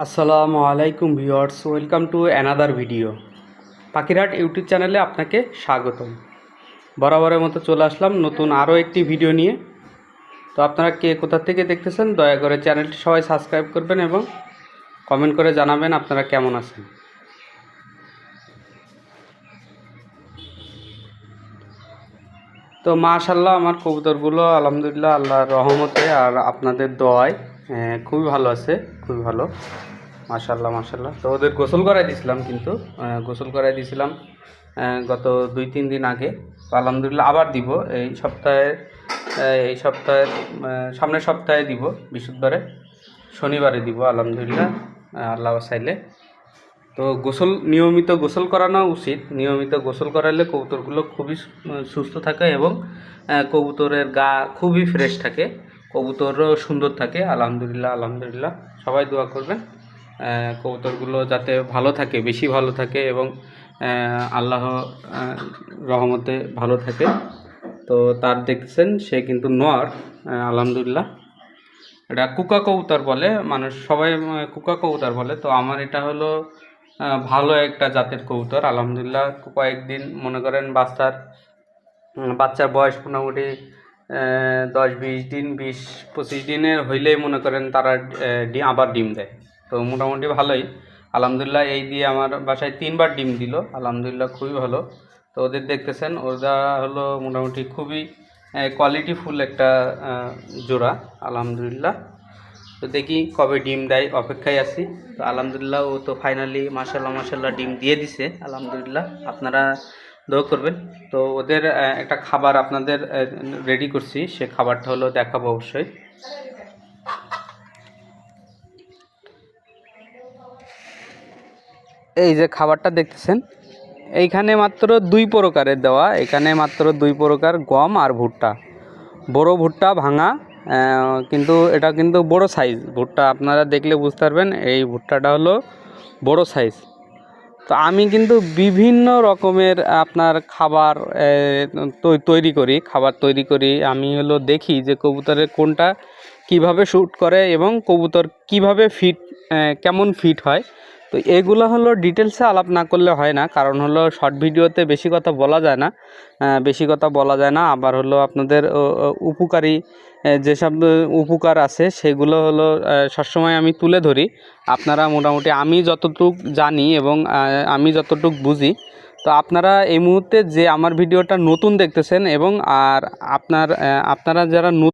আসসালামু আলাইকুম viewers, welcome to another video. পাখিরহাট YouTube চ্যানেলে আপনাকে স্বাগতম। বরাবরের মতো চলে আসলাম নতুন আরও একটি ভিডিও নিয়ে। তো আপনারা কে কোথা থেকে দেখতেছেন দয়া করে চ্যানেলটি সবাই সাবস্ক্রাইব করবেন এবং কমেন্ট করে জানাবেন আপনারা কেমন আছেন। তো মাশাআল্লাহ আমার কবুতরগুলো আলহামদুলিল্লাহ আল্লাহর রহমতে আর আপনাদের দোয়ায় খুবই ভালো আছে, খুবই ভালো। মাশাআল্লাহ মাশাআল্লাহ। তো ওদের গোসল করাই দিয়েছিলাম, কিন্তু গোসল করাই দিয়েছিলাম গত 2-3 দিন আগে। তো আলহামদুলিল্লাহ আবার দিব এই সপ্তাহের সামনের সপ্তাহে দিব, বৃহস্পতিবারে শনিবারে দিব আলহামদুলিল্লাহ, আল্লাহ চাইলে। তো নিয়মিত গোসল করানো উচিত। নিয়মিত গোসল করালে কবুতরগুলো খুবই সুস্থ থাকে এবং কবুতরের গা খুবই ফ্রেশ থাকে, কবুতরও সুন্দর থাকে। আলহামদুলিল্লাহ আলহামদুলিল্লাহ, সবাই দোয়া করবেন কবুতরগুলো যাতে ভালো থাকে, বেশি ভালো থাকে এবং আল্লাহ রহমতে ভালো থাকে। তো তার দেখছেন সে কিন্তু নর, আলহামদুলিল্লাহ। এটা কুকা কবুতর বলে, মানুষ সবাই কুকা কবুতর বলে। তো আমার এটা হলো ভালো একটা জাতের কবুতর আলহামদুলিল্লাহ। কয়েকদিন মনে করেন বাচ্চার বয়স মোটামুটি 10-20 দিন, 20-25 দিনের হইলেই মনে করেন তারা আবার ডিম দেয়। তো মোটামুটি ভালোই আলহামদুলিল্লাহ। এই দিয়ে আমার বাসায় 3বার ডিম দিল আলহামদুলিল্লাহ, খুবই ভালো। তো ওদের দেখতেছেন ওরা হলো মোটামুটি খুবই কোয়ালিটিফুল একটা জোড়া আলহামদুলিল্লাহ। তো দেখি কবে ডিম দেয়, অপেক্ষায় আছি। তো আলহামদুলিল্লাহ ও তো ফাইনালি মাশাআল্লাহ মাশাআল্লাহ ডিম দিয়ে দিছে আলহামদুলিল্লাহ। আপনারা দোয়া করবেন। তো ওদের একটা খাবার আপনাদের রেডি করছি, সে খাবারটা হলো দেখাবো অবশ্যই। এই যে খাবারটা দেখতেছেন, এইখানে মাত্র 2 প্রকারের দেওয়া, এখানে মাত্র 2 প্রকার, গম আর ভুট্টা। বড় ভুট্টা ভাঙা, কিন্তু এটা কিন্তু বড় সাইজ ভুট্টা, আপনারা দেখলে বুঝতে পারবেন এই ভুট্টাটা হলো বড় সাইজ। তো আমি কিন্তু বিভিন্ন রকমের আপনার খাবার তৈরি করি। আমি হলো দেখি যে কবুতরের কোনটা কিভাবে শ্যুট করে এবং কবুতর কিভাবে কেমন ফিট হয়। তো এগুলো হলো ডিটেলসে আলাপ না করলে হয় না, কারণ হলো শর্ট ভিডিওতে বেশি কথা বলা যায় না। আবার হলো আপনাদের উপকারী যেসব উপকার আছে সেগুলো হলো সবসময় আমি তুলে ধরি। আপনারা মোটামুটি আমি যতটুক জানি এবং আমি যতটুক বুঝি, তো আপনারা এই মুহূর্তে যে আমার ভিডিওটা নতুন দেখতেছেন এবং আর আপনারা যারা